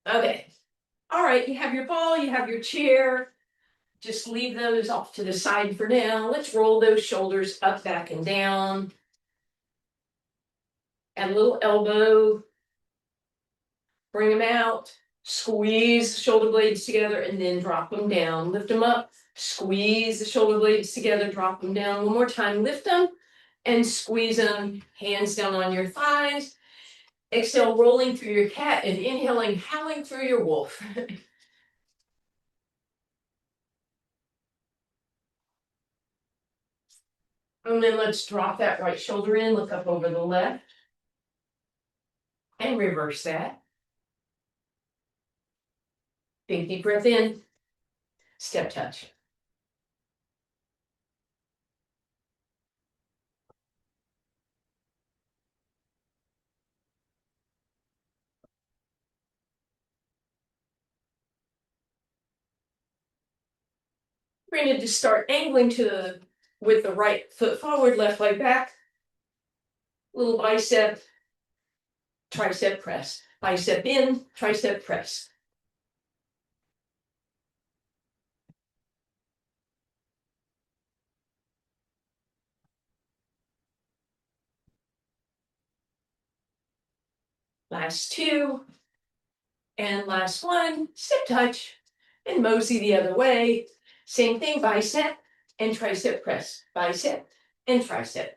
Okay. All right, you have your ball, you have your chair. Just leave those off to the side for now. Let's roll those shoulders up, back, and down. Add a little elbow. Bring them out. Squeeze the shoulder blades together and then drop them down. Lift them up. Squeeze the shoulder blades together, drop them down. One more time. Lift them and squeeze them. Hands down on your thighs. Exhale, rolling through your cat and inhaling, howling through your wolf. And then let's drop that right shoulder in, look up over the left, and reverse that. Big deep breath in, step touch. We're going to just start angling with the right foot forward, left leg back. Little bicep, tricep press. Bicep in, tricep press. Last two. And last one, step touch. And mosey the other way. Same thing, bicep and tricep press. Bicep and tricep.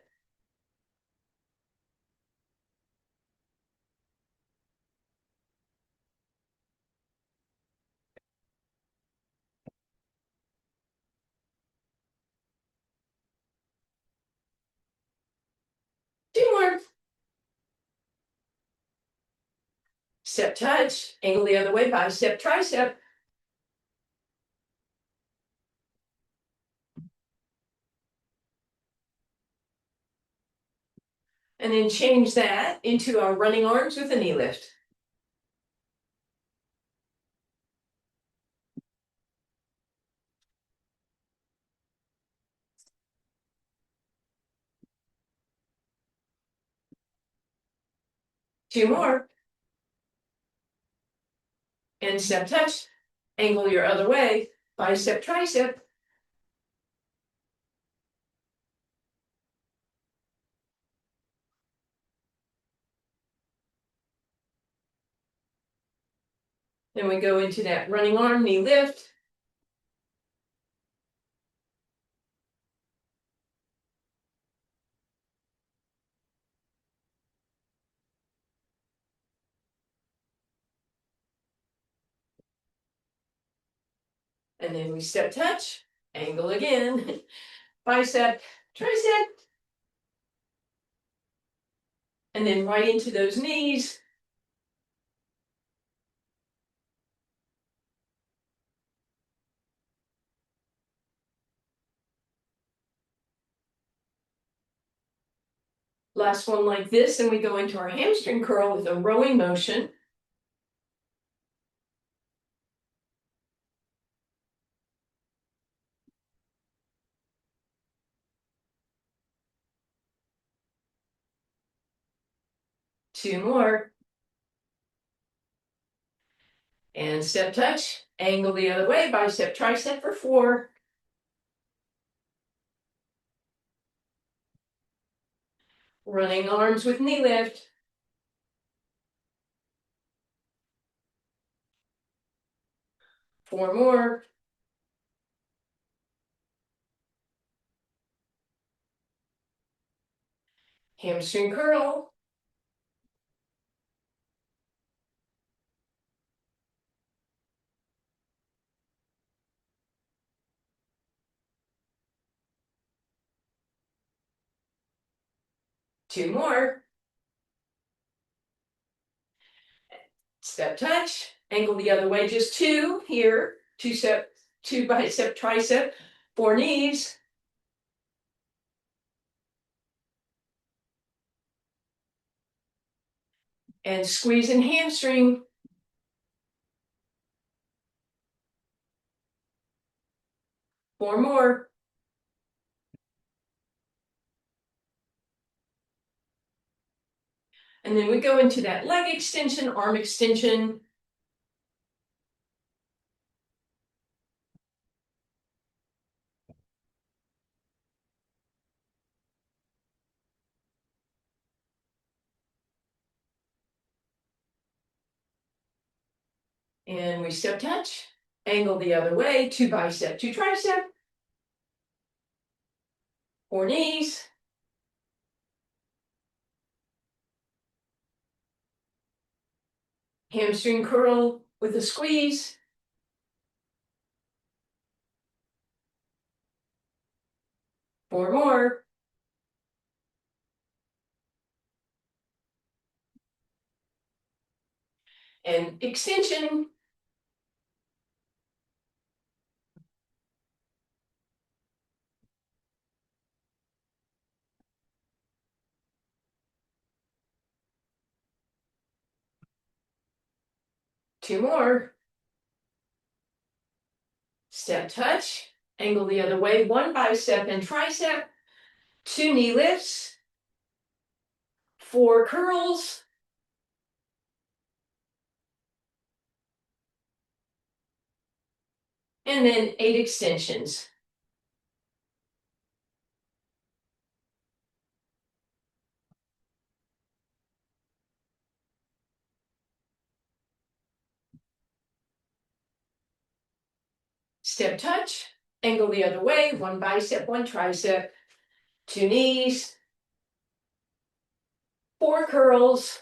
Two more. Step touch, angle the other way, bicep, tricep. And then change that into our running arms with a knee lift. Two more. And step touch, angle your other way, bicep, tricep. Then we go into that running arm, knee lift. And then we step touch, angle again, bicep, tricep. And then right into those knees. Last one like this, and we go into our hamstring curl with a rowing motion. Two more. And step touch, angle the other way, bicep, tricep for four. Running arms with knee lift. Four more. Hamstring curl. Two more. Step touch, angle the other way, just two here. Two bicep, tricep, four knees. And squeeze in hamstring. Four more. And then we go into that leg extension, arm extension. And we step touch, angle the other way, 2 bicep, 2 tricep, 4 knees, hamstring curl with a squeeze, 4 more, and extension, 2 more, step touch, angle the other way, 1 bicep and tricep, 2 knee lifts, 4 curls, and then 8 extensions. Step touch, angle the other way, 1 bicep, 1 tricep, 2 knees, 4 curls,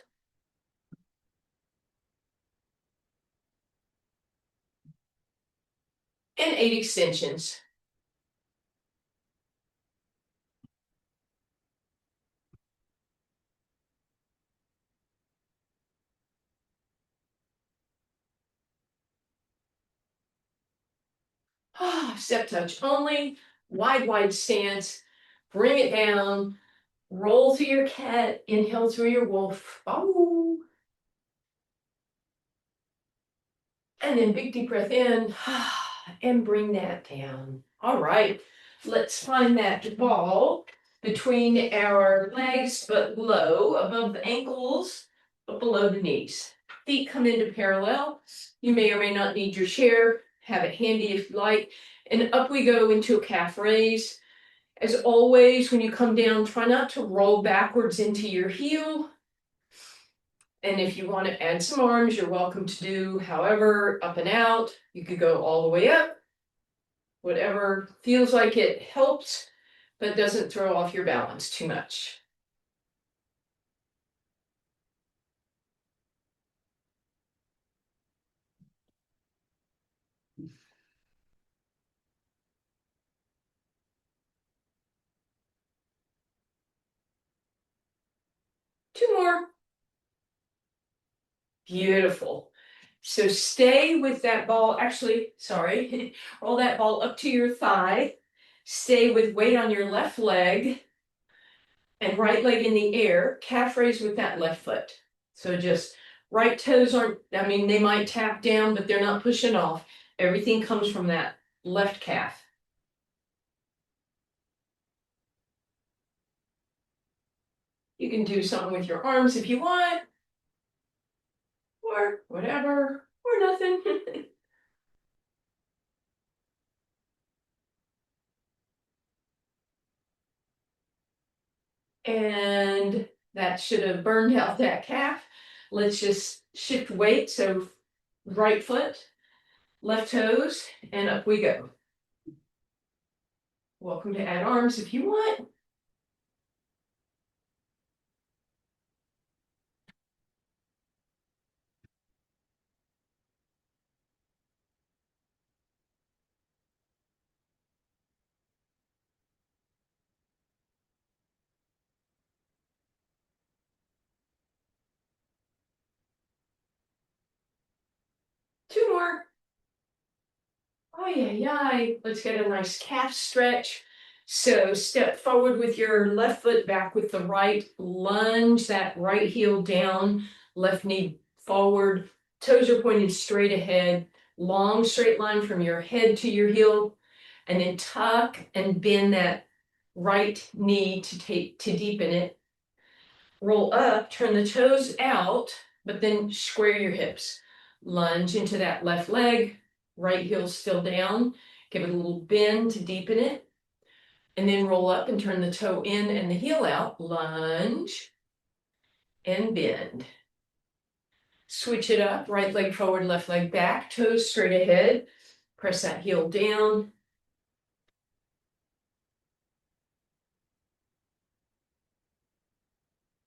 and 8 extensions. Step touch only, wide stance, bring it down, roll through your cat, inhale through your wolf, oh, and then big deep breath in, and bring that down. All right, let's find that ball between our legs, but low, above the ankles, but below the knees. Feet come into parallel. You may or may not need your chair. Have it handy if you like. And up we go into a calf raise. As always, when you come down, try not to roll backwards into your heel. And if you want to add some arms, you're welcome to do however, up and out. You could go all the way up. Whatever feels like it helps, but doesn't throw off your balance too much. Two more. Beautiful. So stay with that ball. Actually, sorry, roll that ball up to your thigh. Stay with weight on your left leg and right leg in the air. Calf raise with that left foot. So just right toes aren't, I mean, they might tap down, but they're not pushing off. Everything comes from that left calf. You can do something with your arms if you want, or whatever, or nothing. And that should have burned out that calf. Let's just shift weight. So right foot, left toes, and up we go. Welcome to add arms if you want. Two more. Oh yeah. Let's get a nice calf stretch. So step forward with your left foot, back with the right, lunge that right heel down, left knee forward, toes are pointed straight ahead, long straight line from your head to your heel, and then tuck and bend that right knee to deepen it. Roll up, turn the toes out, but then square your hips. Lunge into that left leg, right heel still down, give it a little bend to deepen it, and then roll up and turn the toe in and the heel out, lunge and bend. Switch it up, right leg forward, left leg back, toes straight ahead. Press that heel down.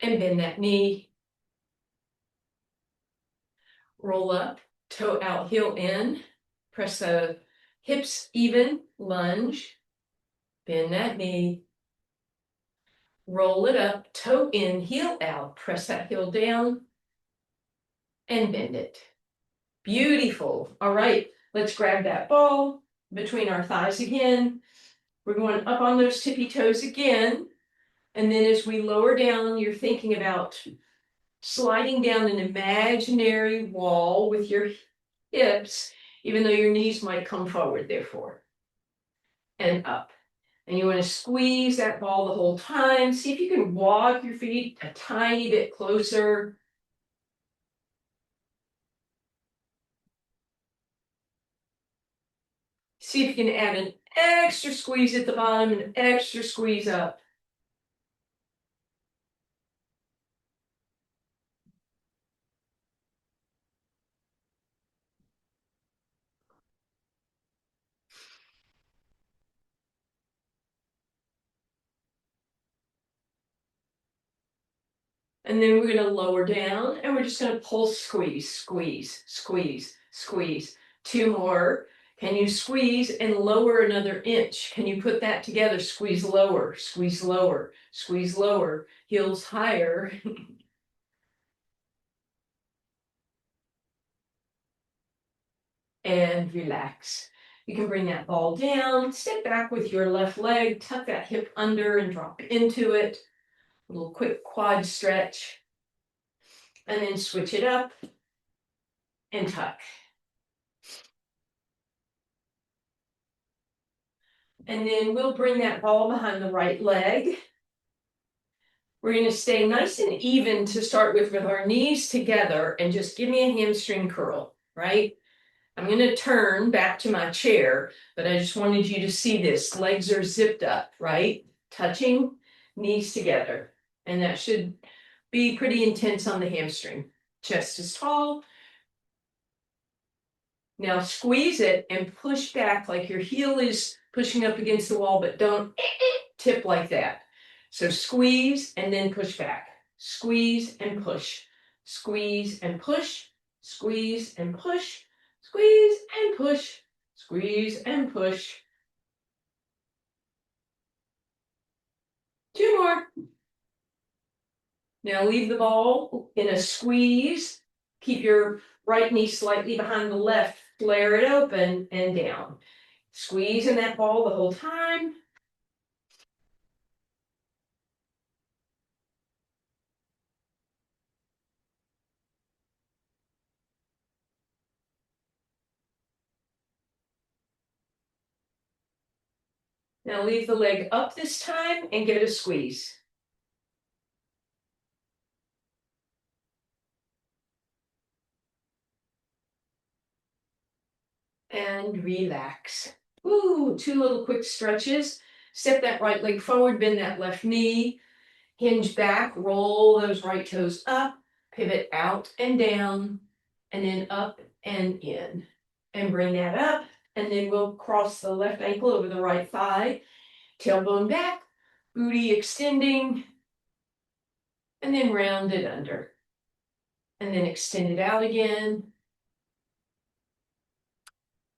And bend that knee. Roll up, toe out, heel in. Press the hips even, lunge. Bend that knee. Roll it up, toe in, heel out. Press that heel down and bend it. Beautiful. All right, let's grab that ball between our thighs again. We're going up on those tippy toes again. And then as we lower down, you're thinking about sliding down an imaginary wall with your hips, even though your knees might come forward, therefore, and up. And you want to squeeze that ball the whole time. See if you can walk your feet a tiny bit closer. See if you can add an extra squeeze at the bottom and an extra squeeze up. And then we're going to lower down and we're just going to pull, squeeze, squeeze, squeeze, squeeze. Two more. Can you squeeze and lower another inch? Can you put that together? Squeeze lower, squeeze lower, squeeze lower, heels higher. And relax. You can bring that ball down, step back with your left leg, tuck that hip under and drop into it. A little quick quad stretch. And then switch it up and tuck. And then we'll bring that ball behind the right leg. We're going to stay nice and even to start with our knees together and just give me a hamstring curl, right? I'm going to turn back to my chair, but I just wanted you to see this. Legs are zipped up, right? Touching, knees together. And that should be pretty intense on the hamstring. Chest is tall. Now squeeze it and push back like your heel is pushing up against the wall, but don't tip like that. So squeeze and then push back. Squeeze and push. Squeeze and push. Squeeze and push. Squeeze and push. Squeeze and push. Two more. Now leave the ball in a squeeze. Keep your right knee slightly behind the left. Flare it open and down. Squeezing that ball the whole time. Now leave the leg up this time and give it a squeeze. And relax. Ooh, two little quick stretches. Step that right leg forward, bend that left knee, hinge back, roll those right toes up, pivot out and down, and then up and in. And bring that up, and then we'll cross the left ankle over the right thigh, tailbone back, booty extending, and then round it under. And then extend it out again.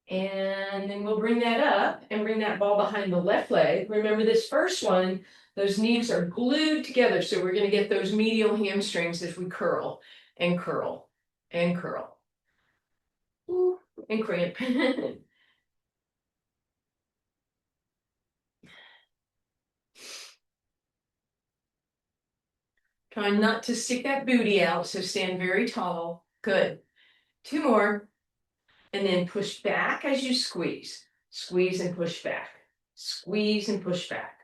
And then we'll bring that up and bring that ball behind the left leg. Remember this first one, those knees are glued together. So we're going to get those medial hamstrings as we curl and curl and curl. Ooh, and cramp. Try not to stick that booty out. So stand very tall. Good. Two more. And then push back as you squeeze. Squeeze and push back. Squeeze and push back.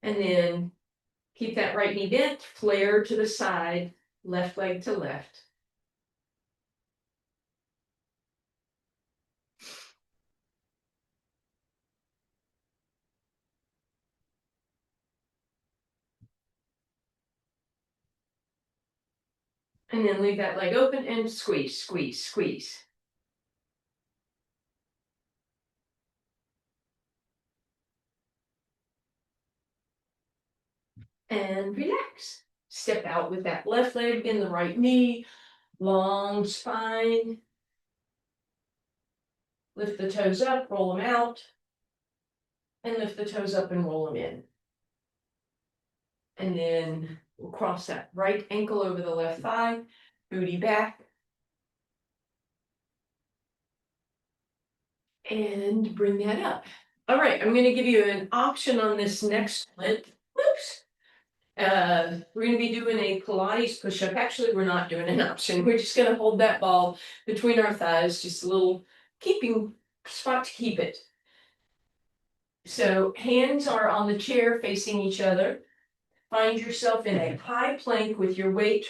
And then Keep that right knee bent, flare to the side, left leg to left. And then leave that leg open and squeeze, squeeze, squeeze. And relax. Step out with that left leg in the right knee, long spine. Lift the toes up, roll them out. And lift the toes up and roll them in. And then we'll cross that right ankle over the left thigh, booty back. And bring that up. All right, I'm going to give you an option on this next one. Whoops. We're going to be doing a Pilates push-up. Actually, we're not doing an option. We're just going to hold that ball between our thighs, just a little keeping spot to keep it. So hands are on the chair facing each other. Find yourself in a high plank with your weight,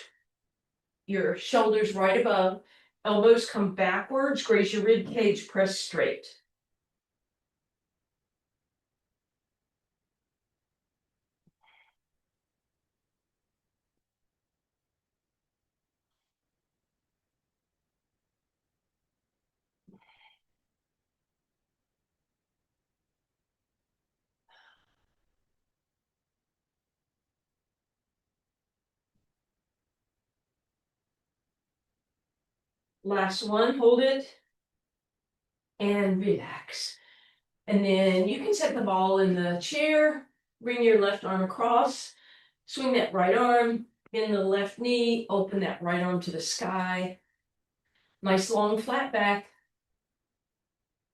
your shoulders right above. Elbows come backwards, graze your rib cage, press straight. Last one, hold it and relax. And then you can set the ball in the chair, bring your left arm across, swing that right arm, bend the left knee, open that right arm to the sky. Nice long flat back.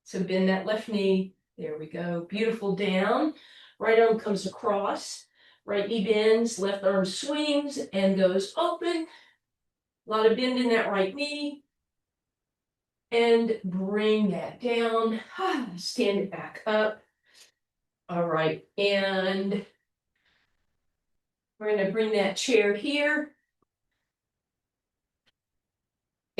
So bend that left knee. There we go. Beautiful down. Right arm comes across. Right knee bends, left arm swings and goes open. A lot of bend in that right knee. And bring that down. Stand it back up. All right. And we're going to bring that chair here.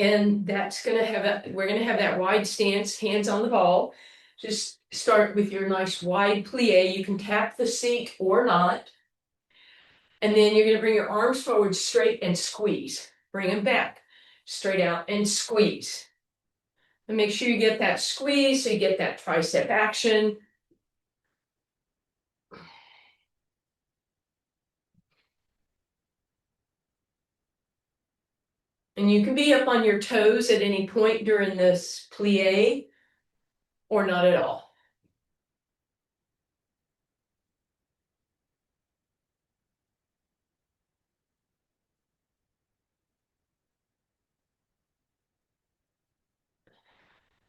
And that's going to have we're going to have that wide stance, hands on the ball. Just start with your nice wide plie. You can tap the seat or not. And then you're going to bring your arms forward straight and squeeze. Bring them back, straight out and squeeze. And make sure you get that squeeze so you get that tricep action. And you can be up on your toes at any point during this plie or not at all.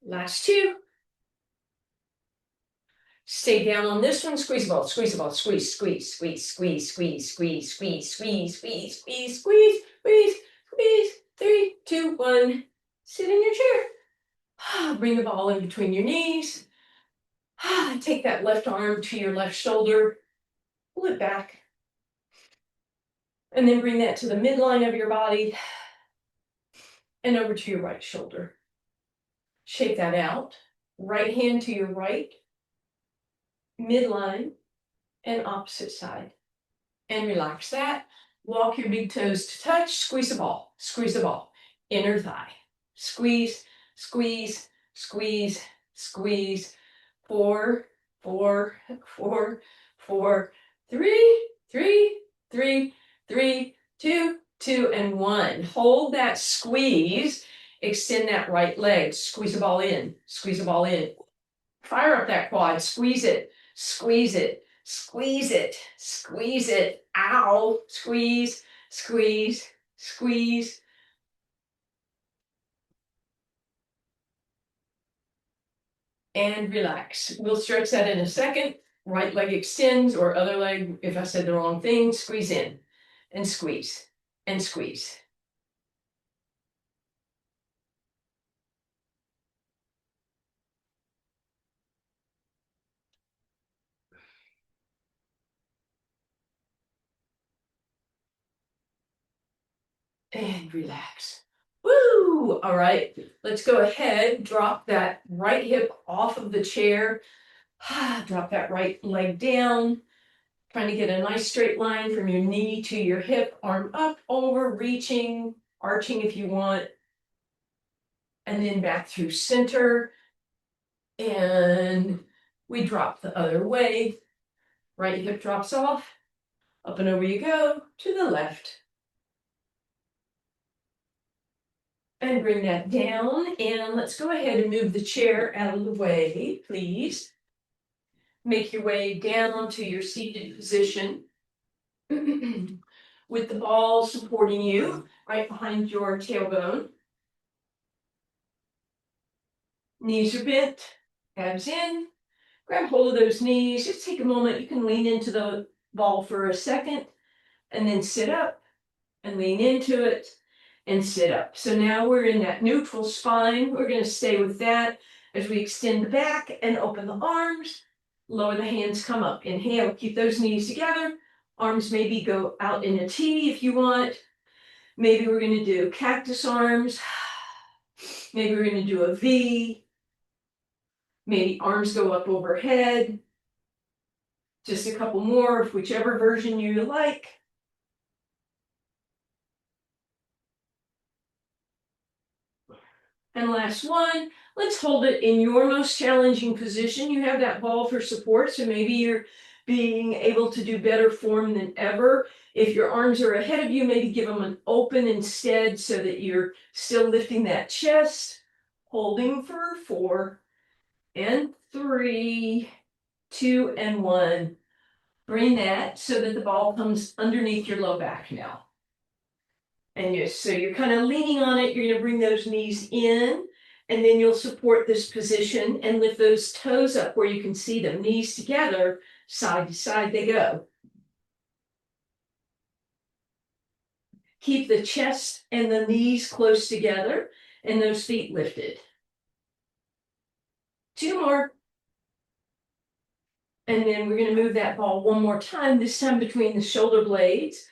Last two. Stay down on this one, squeeze the ball, squeeze the ball, squeeze, squeeze, squeeze, squeeze, squeeze, squeeze, squeeze, squeeze, squeeze, squeeze, squeeze, squeeze, squeeze. 3, 2, 1. Sit in your chair. Bring the ball in between your knees. Take that left arm to your left shoulder. Pull it back. And then bring that to the midline of your body and over to your right shoulder. Shake that out. Right hand to your right, midline, and opposite side. And relax that. Walk your big toes to touch. Squeeze the ball. Squeeze the ball. Inner thigh. Squeeze, squeeze, squeeze, squeeze. 4, 4, 4, 4, 3, 3, 3, 3, 2, 2, and 1. Hold that squeeze. Extend that right leg. Squeeze the ball in. Squeeze the ball in. Fire up that quad. Squeeze it. Squeeze it. Squeeze it. Squeeze it. Ow. Squeeze. Squeeze. Squeeze. And relax. We'll stretch that in a second. Right leg extends, or other leg, if I said the wrong thing, squeeze in and squeeze and squeeze. and relax. Woo! All right, let's go ahead, drop that right hip off of the chair. Drop that right leg down. Trying to get a nice straight line from your knee to your hip, arm up, over, reaching, arching if you want. And then back through center. And we drop the other way. Right hip drops off. Up and over you go to the left. And bring that down. And let's go ahead and move the chair out of the way, please. Make your way down to your seated position. With the ball supporting you right behind your tailbone. Knees are bent, abs in. Grab hold of those knees. Just take a moment. You can lean into the ball for a second and then sit up and lean into it and sit up. So now we're in that neutral spine. We're going to stay with that as we extend the back and open the arms. Lower the hands, come up. Inhale, keep those knees together. Arms maybe go out in a T if you want. Maybe we're going to do cactus arms. Maybe we're going to do a V. Maybe arms go up overhead. Just a couple more of whichever version you like. And last one, let's hold it in your most challenging position. You have that ball for support, so maybe you're being able to do better form than ever. If your arms are ahead of you, maybe give them an open instead so that you're still lifting that chest. Holding for 4 and 3, 2 and 1. Bring that so that the ball comes underneath your low back now. And so you're kind of leaning on it. You're going to bring those knees in, and then you'll support this position and lift those toes up where you can see them. Knees together, side to side they go. Keep the chest and the knees close together and those feet lifted. 2 more. And then we're going to move that ball one more time, this time between the shoulder blades.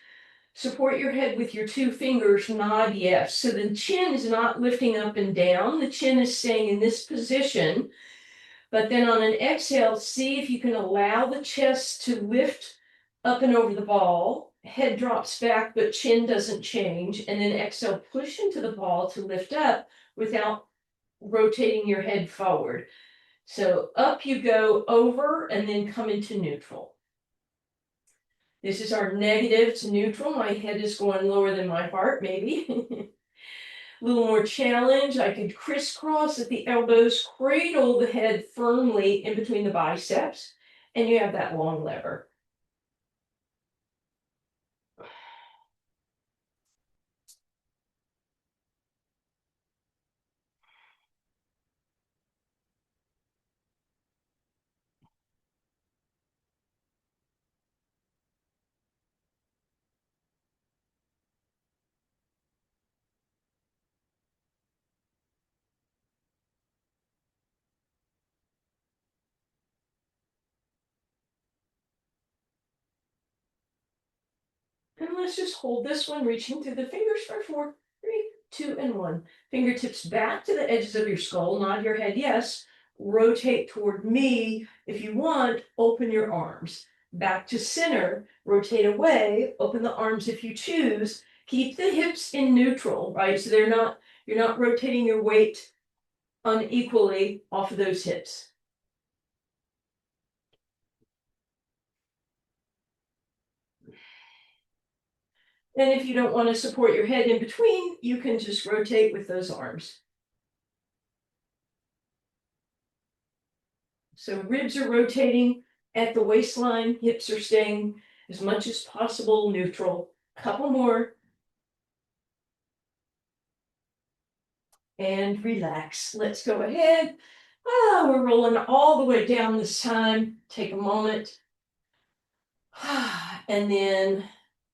Support your head with your 2 fingers, nod yes. So the chin is not lifting up and down. The chin is staying in this position. But then on an exhale, see if you can allow the chest to lift up and over the ball. Head drops back, but chin doesn't change. And then exhale, push into the ball to lift up without rotating your head forward. So up you go, over, and then come into neutral. This is our negative to neutral. My head is going lower than my heart, maybe. A little more challenge. I could crisscross at the elbows, cradle the head firmly in between the biceps, and you have that long lever. And let's just hold this one, reaching through the fingers for 4, 3, 2, and 1. Fingertips back to the edges of your skull, nod your head yes. Rotate toward me. If you want, open your arms. Back to center, rotate away, open the arms if you choose. Keep the hips in neutral, right? So you're not rotating your weight unequally off of those hips. And if you don't want to support your head in between, you can just rotate with those arms. So ribs are rotating at the waistline, hips are staying as much as possible neutral. Couple more. And relax. Let's go ahead. We're rolling all the way down this time. Take a moment. And then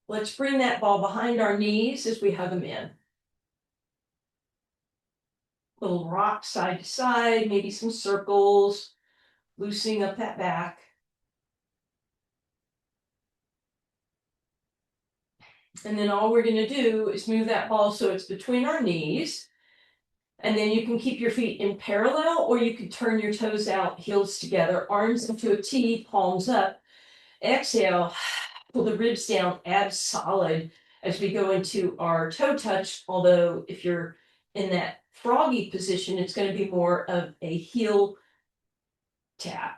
let's bring that ball behind our knees as we hug them in. Little rock side to side, maybe some circles, loosening up that back. And then all we're gonna do is move that ball so it's between our knees. And then you can keep your feet in parallel, or you can turn your toes out, heels together, arms into a T, palms up. Exhale, pull the ribs down, abs solid as we go into our toe touch. Although if you're in that froggy position, it's going to be more of a heel tap.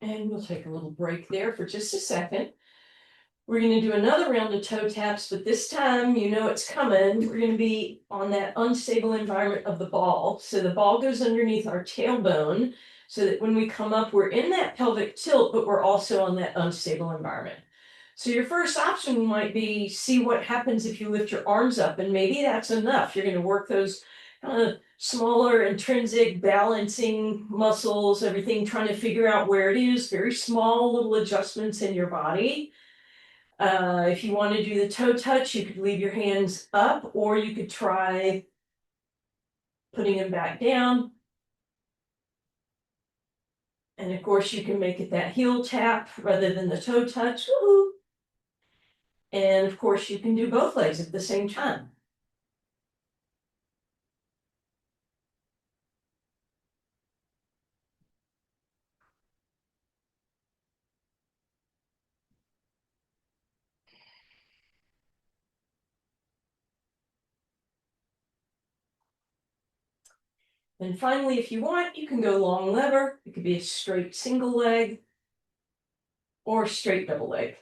And we'll take a little break there for just a second. We're going to do another round of toe taps, but this time you know it's coming. We're going to be on that unstable environment of the ball. So the ball goes underneath our tailbone so that when we come up, we're in that pelvic tilt, but we're also on that unstable environment. So your first option might be see what happens if you lift your arms up, and maybe that's enough. You're going to work those kind of smaller intrinsic balancing muscles, everything, trying to figure out where it is, very small little adjustments in your body. If you want to do the toe touch, you could leave your hands up, or you could try putting them back down. And of course, you can make it that heel tap rather than the toe touch. Woo-hoo. And of course, you can do both legs at the same time. And finally, if you want, you can go long lever. It could be a straight single leg or straight double leg.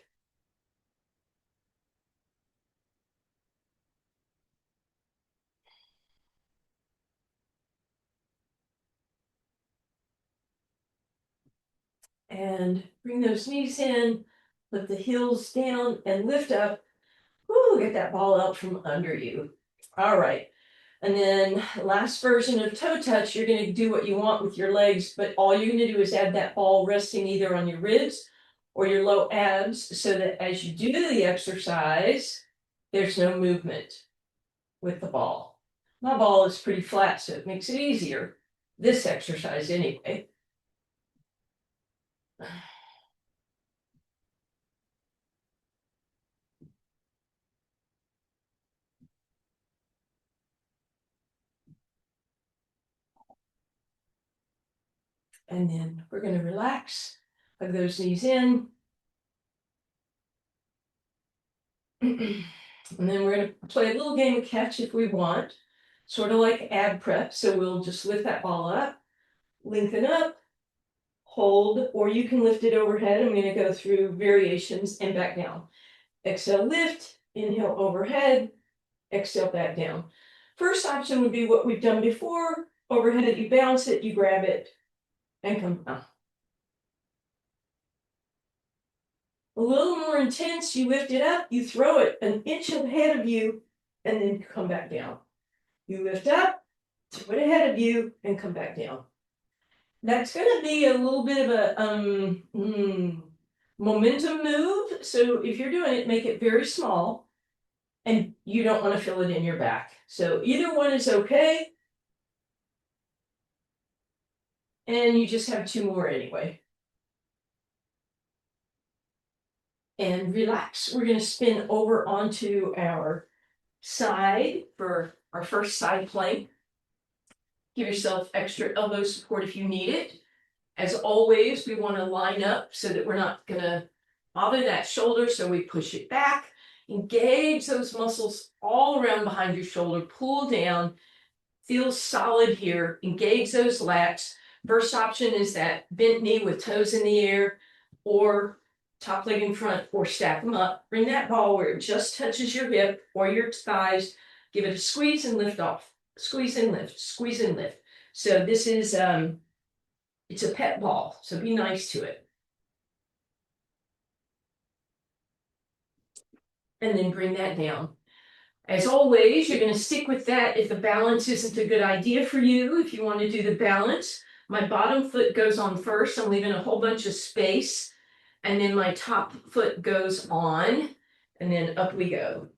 And bring those knees in, lift the heels down and lift up. Woo, get that ball out from under you. All right. And then last version of toe touch, you're going to do what you want with your legs, but all you're going to do is add that ball resting either on your ribs or your low abs so that as you do the exercise, there's no movement with the ball. My ball is pretty flat, so it makes it easier. This exercise anyway. And then we're going to relax, hug those knees in. And then we're going to play a little game of catch if we want, sort of like ab prep. So we'll just lift that ball up, lengthen up, hold, or you can lift it overhead. I'm going to go through variations and back down. Exhale, lift, inhale overhead, exhale back down. First option would be what we've done before. Overhead, you bounce it, you grab it, and come down. A little more intense, you lift it up, you throw it an inch ahead of you, and then come back down. You lift up, throw it ahead of you, and come back down. That's going to be a little bit of a momentum move. So if you're doing it, make it very small, and you don't want to feel it in your back. So either one is okay. And you just have two more anyway. And relax. We're going to spin over onto our side for our first side plank. Give yourself extra elbow support if you need it. As always, we want to line up so that we're not going to bother that shoulder, so we push it back. Engage those muscles all around behind your shoulder. Pull down. Feel solid here. Engage those lats. First option is that bent knee with toes in the air, or top leg in front, or stack them up. Bring that ball where it just touches your hip or your thighs. Give it a squeeze and lift off. squeeze and lift, squeeze and lift. So this is, it's a pet ball, so be nice to it. And then bring that down. As always, you're going to stick with that if the balance isn't a good idea for you. If you want to do the balance, my bottom foot goes on first. I'm leaving a whole bunch of space. And then my top foot goes on. And then up we go.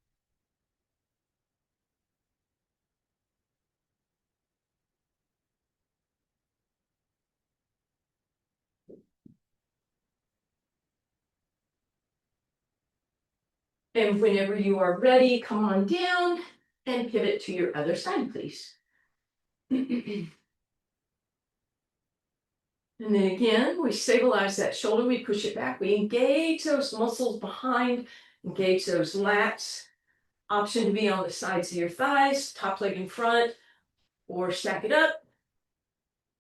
And whenever you are ready, come on down and pivot to your other side, please. And then again, we stabilize that shoulder, we push it back, we engage those muscles behind, engage those lats. Option to be on the sides of your thighs, top leg in front, or stack it up.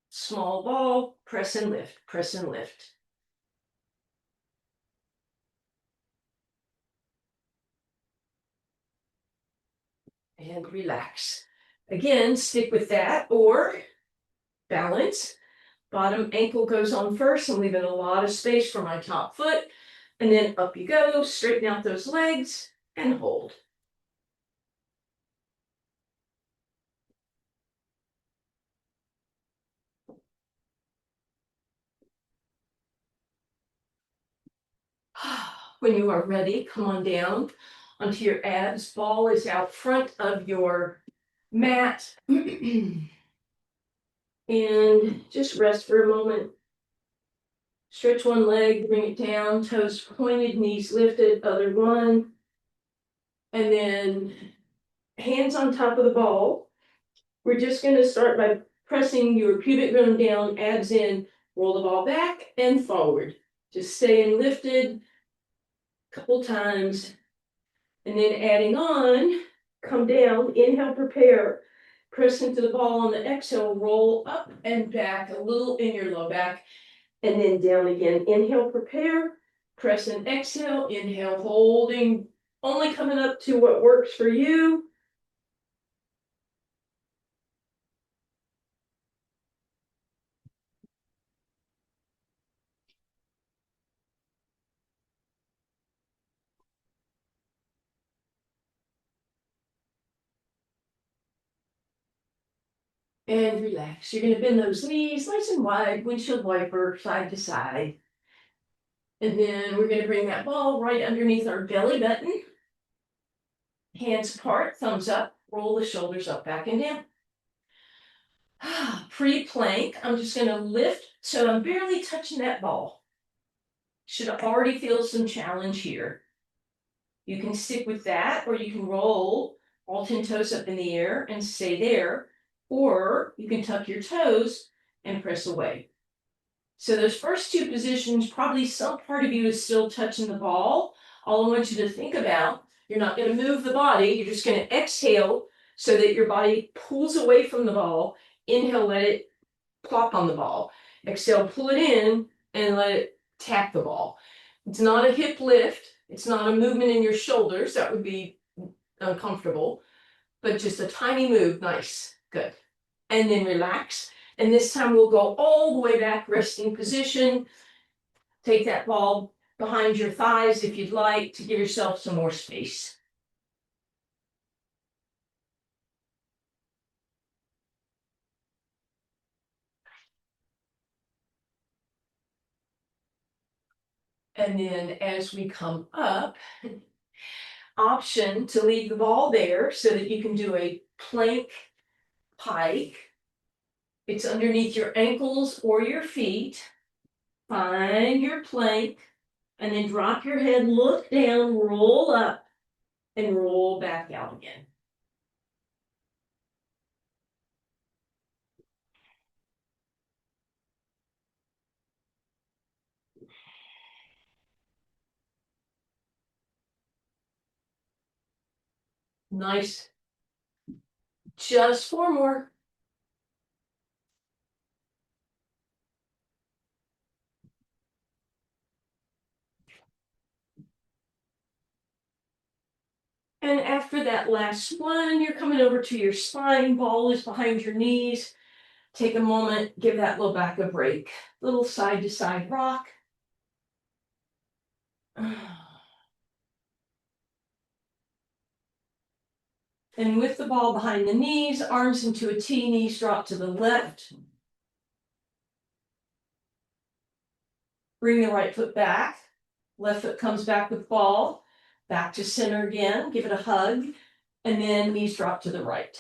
Small ball, press and lift, press and lift. And relax. Again, stick with that or balance. Bottom ankle goes on first. I'm leaving a lot of space for my top foot. And then up you go, straighten out those legs and hold. When you are ready, come on down onto your abs. Ball is out front of your mat. And just rest for a moment. Stretch one leg, bring it down, toes pointed, knees lifted, other one. And then hands on top of the ball. We're just going to start by pressing your pubic bone down, abs in, roll the ball back and forward. Just staying lifted a couple times. And then adding on, come down, inhale, prepare. Press into the ball on the exhale, roll up and back a little in your low back. And then down again. Inhale, prepare, press and exhale, inhale, holding, only coming up to what works for you. And relax. You're going to bend those knees nice and wide, windshield wiper, side to side. And then we're going to bring that ball right underneath our belly button. Hands apart, thumbs up, roll the shoulders up, back and down. Pre-plank, I'm just going to lift, so I'm barely touching that ball. Should already feel some challenge here. You can stick with that, or you can roll all 10 toes up in the air and stay there, or you can tuck your toes and press away. So those first two positions, probably some part of you is still touching the ball. All I want you to think about, you're not going to move the body, you're just going to exhale so that your body pulls away from the ball. Inhale, let it plop on the ball. Exhale, pull it in and let it tap the ball. It's not a hip lift. It's not a movement in your shoulders. That would be uncomfortable, but just a tiny move. Nice. Good. And then relax. And this time we'll go all the way back, resting position. Take that ball behind your thighs if you'd like to give yourself some more space. And then as we come up, option to leave the ball there so that you can do a plank pike. It's underneath your ankles or your feet. Find your plank and then drop your head, look down, roll up and roll back out again. Nice. Just four more. And after that last one, you're coming over to your spine, ball is behind your knees. Take a moment, give that low back a break. Little side to side rock. And with the ball behind the knees, arms into a T, knees drop to the left. Bring the right foot back. Left foot comes back with ball. Back to center again, give it a hug. And then knees drop to the right.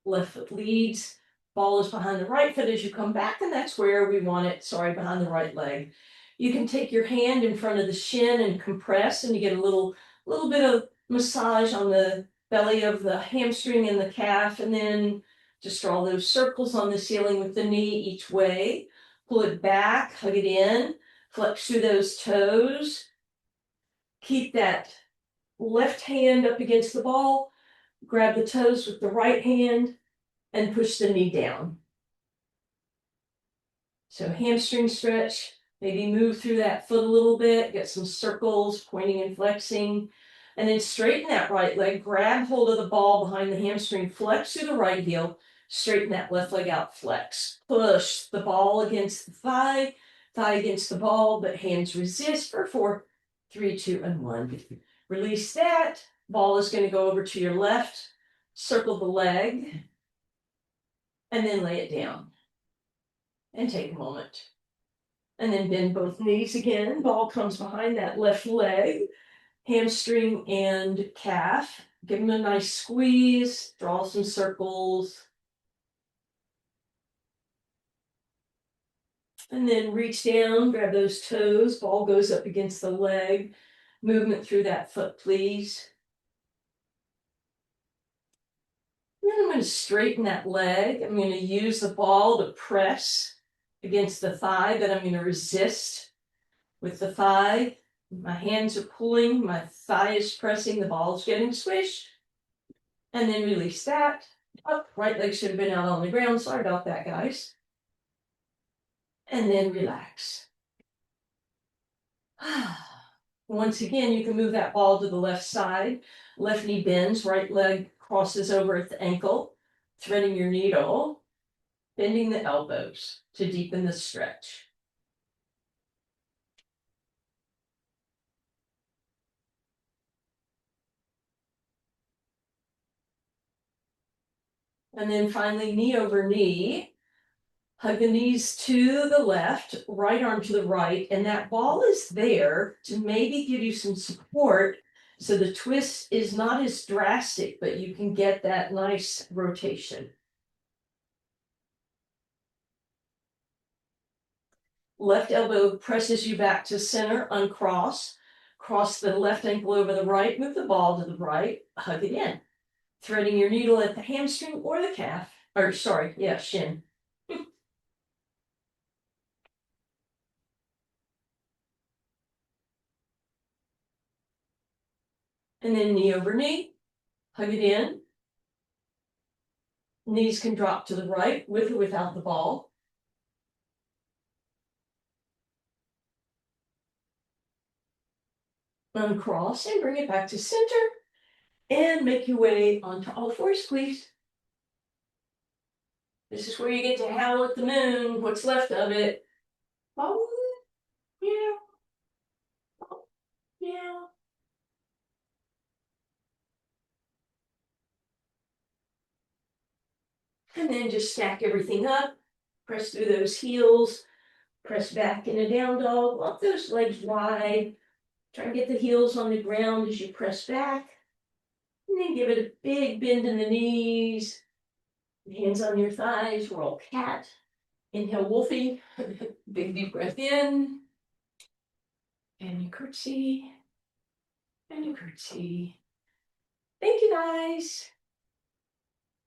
Left foot leads. Ball is behind the right foot as you come back, and that's where we want it, sorry, behind the right leg. You can take your hand in front of the shin and compress, and you get a little bit of massage on the belly of the hamstring and the calf, and then just draw those circles on the ceiling with the knee each way. Pull it back, hug it in, flex through those toes. Keep that left hand up against the ball, grab the toes with the right hand, and push the knee down. So hamstring stretch, maybe move through that foot a little bit, get some circles, pointing and flexing, and then straighten that right leg, grab hold of the ball behind the hamstring, flex through the right heel, straighten that left leg out, flex. Push the ball against the thigh, thigh against the ball, but hands resist for 4, 3, 2, and 1. Release that, ball is going to go over to your left, circle the leg, and then lay it down. And take a moment. And then bend both knees again. Ball comes behind that left leg, hamstring and calf. Give them a nice squeeze, draw some circles. And then reach down, grab those toes, ball goes up against the leg. Movement through that foot, please. And then I'm going to straighten that leg. I'm going to use the ball to press against the thigh, but I'm going to resist with the thigh. My hands are pulling, my thigh is pressing, the ball's getting squished. And then release that. Up, right leg should have been out on the ground. Sorry about that, guys. And then relax. Once again, you can move that ball to the left side. Left knee bends, right leg crosses over at the ankle. Threading your needle, bending the elbows to deepen the stretch. And then finally, knee over knee. Hug the knees to the left, right arm to the right, and that ball is there to maybe give you some support so the twist is not as drastic, but you can get that nice rotation. Left elbow presses you back to center, uncross. Cross the left ankle over the right, move the ball to the right, hug it in. Threading your needle at the hamstring or the calf, or sorry, yeah, shin. And then knee over knee, hug it in. Knees can drop to the right with or without the ball. Uncross and bring it back to center. And make your way onto all fours, please. This is where you get to howl at the moon, what's left of it. Oh, yeah, oh, yeah. And then just stack everything up. Press through those heels. Press back in a down dog. Walk those legs wide. Try and get the heels on the ground as you press back. And then give it a big bend in the knees. Hands on your thighs. Roll cat. Inhale, wolfie. Big deep breath in. And you curtsy. And you curtsy. Thank you, guys.